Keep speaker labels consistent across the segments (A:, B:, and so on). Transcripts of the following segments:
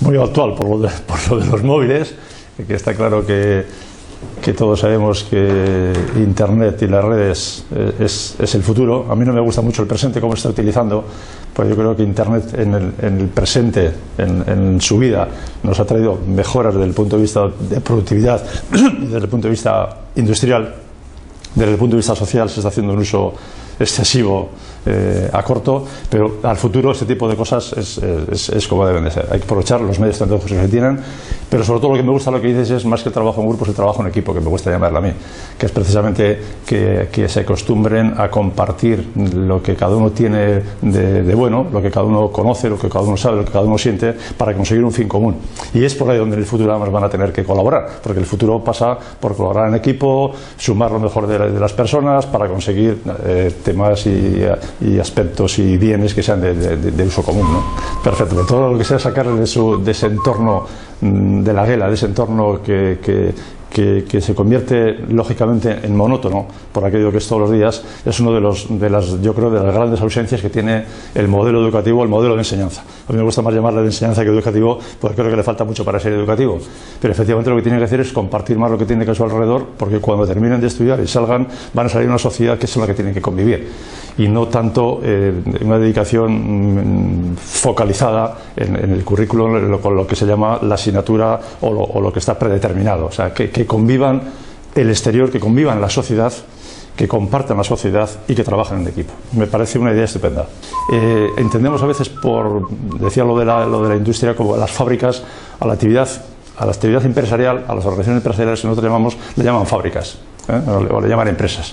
A: Muy actual por lo de los móviles, que está claro que todos sabemos que Internet y las redes es el futuro. A mí no me gusta mucho el presente, cómo se está utilizando, pues yo creo que Internet en el presente, en su vida, nos ha traído mejoras desde el punto de vista de productividad, desde el punto de vista industrial, desde el punto de vista social se está haciendo un uso excesivo a corto, pero al futuro este tipo de cosas es como deben de ser. Hay que aprovechar los medios tecnológicos que tienen, pero sobre todo lo que me gusta, lo que dices, es más que el trabajo en grupo, es el trabajo en equipo, que me gusta llamarlo a mí, que es precisamente que se acostumbren a compartir lo que cada uno tiene de bueno, lo que cada uno conoce, lo que cada uno sabe, lo que cada uno siente, para conseguir un fin común. Y es por ahí donde en el futuro además van a tener que colaborar, porque el futuro pasa por colaborar en equipo, sumar lo mejor de las personas para conseguir temas y aspectos y bienes que sean de uso común, ¿no? Perfecto, pero todo lo que sea sacarle de ese entorno de la guela, de ese entorno que se convierte lógicamente en monótono, por aquello que es todos los días, es uno de las grandes ausencias que tiene el modelo educativo, el modelo de enseñanza. A mí me gusta más llamarle de enseñanza que educativo, porque creo que le falta mucho para ser educativo, pero efectivamente lo que tiene que hacer es compartir más lo que tiene que a su alrededor, porque cuando terminen de estudiar y salgan, van a salir a una sociedad que es en la que tienen que convivir, y no tanto una dedicación focalizada en el currículum, con lo que se llama la asignatura o lo que está predeterminado. O sea, que convivan el exterior, que convivan la sociedad, que compartan la sociedad y que trabajen en equipo. Me parece una idea estupenda. Entendemos a veces, decía lo de la industria, como las fábricas, a la actividad empresarial, a las organizaciones empresariales que nosotros le llaman fábricas, o le llaman empresas.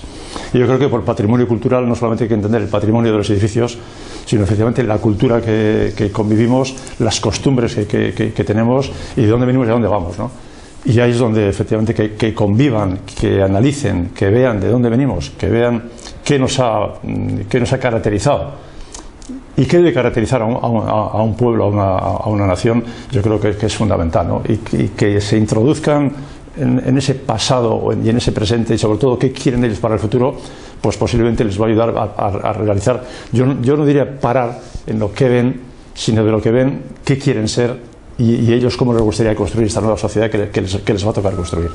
A: Y yo creo que por patrimonio cultural no solamente hay que entender el patrimonio de los edificios, sino efectivamente la cultura que convivimos, las costumbres que tenemos y de dónde venimos y a dónde vamos, ¿no? Y ahí es donde efectivamente que convivan, que analicen, que vean de dónde venimos, que vean qué nos ha caracterizado y qué debe caracterizar a un pueblo, a una nación. Yo creo que es fundamental, ¿no? Y que se introduzcan en ese pasado y en ese presente, y sobre todo qué quieren ellos para el futuro, pues posiblemente les va a ayudar a realizar, yo no diría parar en lo que ven, sino de lo que ven, qué quieren ser y ellos cómo les gustaría construir esta nueva sociedad que les va a tocar construir.